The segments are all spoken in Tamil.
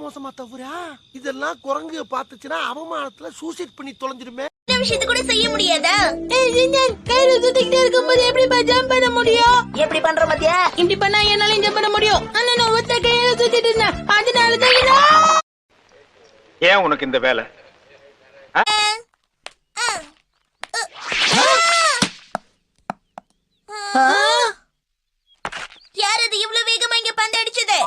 மோசமா தவறா? இதெல்லாம் குரங்கு பாத்துச்சுன்னா அவமானத்துல சூசைட் பண்ணி தொலைஞ்சிருமே. இந்த விஷயத்தை கூட செய்ய முடியாதா? கயிறு சுத்திக்கிட்டே இருக்கும்போது எப்படி ஜம்ப் பண்ண முடியும்? எப்படி பண்ற மத்தியா? இப்படி பண்ணா என்னால ஜம்ப் பண்ண முடியும். ஆனா நான் ஒத்த கயிறு சுத்திட்டு இருந்தேன். அதனால தான் ஏன் உனக்கு இந்த வேலை? யார் அது இவ்வளவு வேகமா இங்க பந்து அடிச்சது?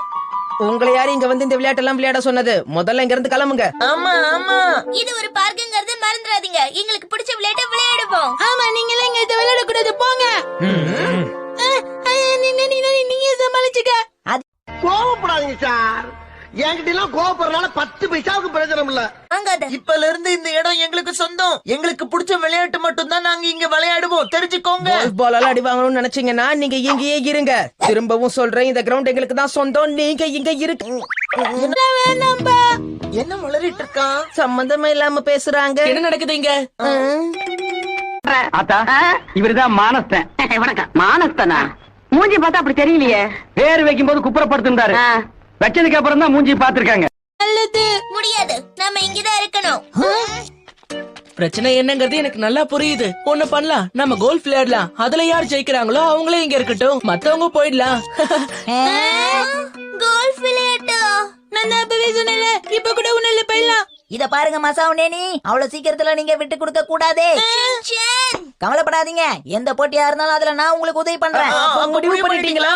உங்களை யாரு இங்க வந்து இந்த விளையாட்டெல்லாம் விளையாட சொன்னது? முதல்ல இங்க இருந்து கிளம்புங்க. ஆமா ஆமா, இது ஒரு பார்க்குங்கிறது மறந்துடாதீங்க. எங்களுக்கு பிடிச்ச விளையாட்ட விளையாடுவோம். ஆமா, நீங்க எல்லாம் இங்க இத விளையாட கூடாது, போங்க. நீங்க சமாளிச்சுக்க. கோவப்படாதீங்க சார். என்கிட்ட எல்லாம் கோவப்படுறதுனால 10 பைசாவுக்கு பிரயோஜனம் இல்ல. இப்பல இருந்து இந்த இடம் எங்களுக்கு சொந்தம். எங்களுக்கு பிடிச்ச விளையாட்டு மட்டும் தான் நாங்க இங்க விளையாடுவோம், தெரிஞ்சுக்கோங்க. பால் அடி வாங்கணும்னு நினைச்சீங்கன்னா நீங்க இங்கேயே இருங்க. திரும்பவும் சொல்றேன், இந்த கிரவுண்ட் எங்களுக்கு தான் சொந்தம். நீங்க இங்க இருக்கு. என்ன மலரிட்டு இருக்கான்? சம்பந்தமே இல்லாம பேசுறாங்க. என்ன நடக்குது இங்க? இவருதான் மானஸ்தன். வணக்கம். மானஸ்தனா? மூஞ்சி பார்த்தா அப்படி தெரியலையே. பேர் வைக்கும் போது குப்புறப்படுத்திருந்தாரு. வச்சதுக்கு அப்புறம் தான் மூஞ்சி பாத்துருக்காங்க. நல்லது. முடியாது, நாம இங்கதான் இருக்கணும். பிரச்சனை என்னங்கிறது எனக்கு நல்லா புரியுது. ஒண்ணு பண்ணலாம், நம்ம கோல்ஃப் விளையாடலாம். அதுல யார் ஜெயிக்கிறாங்களோ அவங்களே இங்க இருக்கட்டும், மத்தவங்க போயிடலாம். கோல்ஃப் விளையாட்டா? நான் அப்பவே சொன்னேன்ல, இப்ப கூட உன்னால போயிடலாம். இத பாருங்க மசாவுனேனி, அவ்வளவு சீக்கிரத்துல நீங்க விட்டு கொடுக்க கூடாது. கவலைப்படாதீங்க, எந்த போட்டியா இருந்தாலும் அதுல நான் உங்களுக்கு உதவி பண்றேன். முடிவு பண்ணிட்டீங்களா?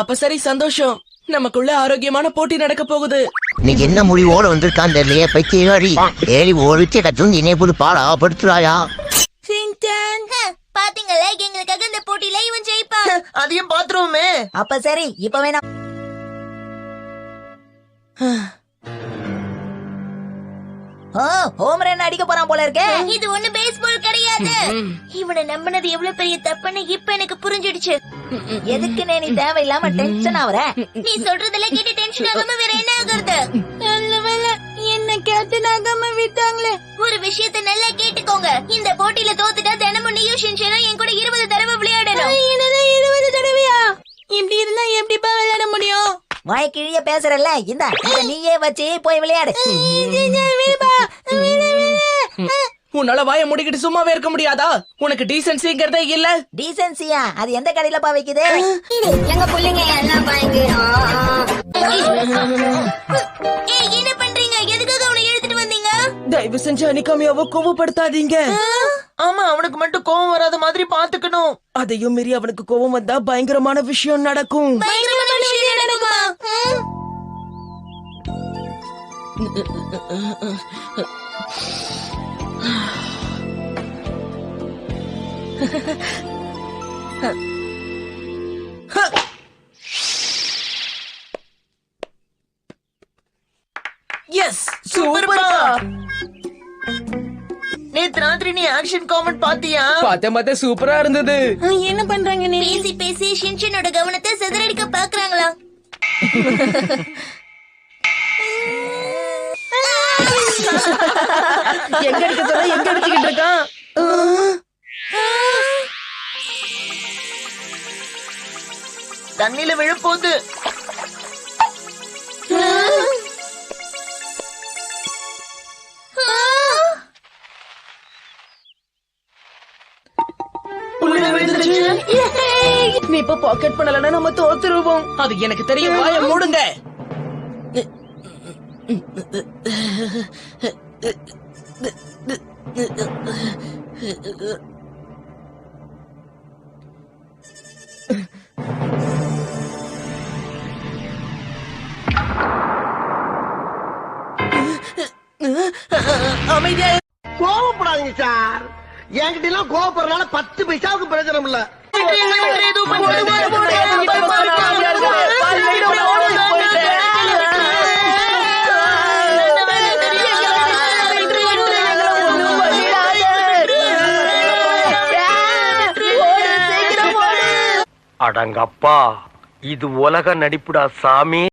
அப்ப சரி, சந்தோஷம். நமக்குள்ள ஆரோக்கியமான போட்டி நடக்க போகுது. நீ என்ன முடிவோட வந்திருக்கான் தெரியலையே பைத்தியக்காரி. ஏறி ஒழிச்சு கட்டும் இணைப்புது பாடா படுத்துறாயா? பாத்தீங்களா, எங்களுக்காக இந்த போட்டியில இவன் ஜெயிப்பான். அதையும் பாத்துருவோமே. அப்ப சரி, இப்ப வேணா ஹோம் ரன் அடிக்க போறான் போல இருக்கே. இது ஒண்ணு பேஸ்பால் கிடையாது. இவனை நம்பினது எவ்வளவு பெரிய தப்புன்னு இப்ப எனக்கு புரிஞ்சிடுச்சு. எதுக்கு நீ தேவையில்லாம டென்ஷன் ஆவற? நீ சொல்றதெல்லாம் கேட்டு டென்ஷன் ஆகாம வேற என்ன ஆகுறது? என்ன கேட்டு ஆகாம விட்டாங்களே. ஒரு விஷயத்த நல்லா கேட்டுக்கோங்க, இந்த போட்டியில தோத்துட்டா தினமும் நீயும் ஷின்ஷனும் என் கூட 20 தடவை விளையாடணும். 20 தடவையா? இப்படி இருந்தா எப்படிப்பா விளையாட முடியும்? வாய் கிழிய பேசுறல்ல, இந்த நீயே வச்சு போய் விளையாடு. உன்னால வாய முடிக்கிட்டு சும்மாவே இருக்க முடியாதா? உனக்கு டீசென்சிங்கிறதே இல்ல. டீசென்சியா? அது எந்த கடையில பா வைக்குது? எங்க புள்ளைங்க எல்லாம் பயங்கரம். என்ன பண்றீங்க? எதுக்காக அவனை இழுத்துட்டு வந்தீங்க? தயவு செஞ்சு அனிகாமியாவோ கோவப்படுத்தாதீங்க. ஆமா, அவனுக்கு மட்டும் கோவம் வராத மாதிரி பாத்துக்கணும். அதையும் மீறி அவனுக்கு கோவம் வந்தா பயங்கரமான விஷயம் நடக்கும். பயங்கரமான விஷயம் நடக்குமா? Yes, super. நேத்து ராத்திரி நீ ஆக்ஷன் காமெண்ட் பாத்தியா? பார்த்த சூப்பரா இருந்தது. என்ன பண்றாங்க? பேசி பேசி ஷின்ஷனோட கவனத்தை சிதறடிக்க பாக்குறாங்களா? எங்க அடிக்க சொல்ல, எங்க அடிச்சுக்கிட்டு இருக்கான்? தண்ணில விழப்போகுது. நீ இப்ப பாக்கெட் பண்ணலன்னா நம்ம தோத்துருவோம். அது எனக்கு தெரியும், வாய மூடுங்க. அமைதியா. கோவப்படாதீங்க சார். என்கிட்ட எல்லாம் கோவப்படுறதுனால 10 பைசாவுக்கு பிரயோஜனம் இல்ல. அடங்கப்பா, இது உலக நடிப்புடா சாமி.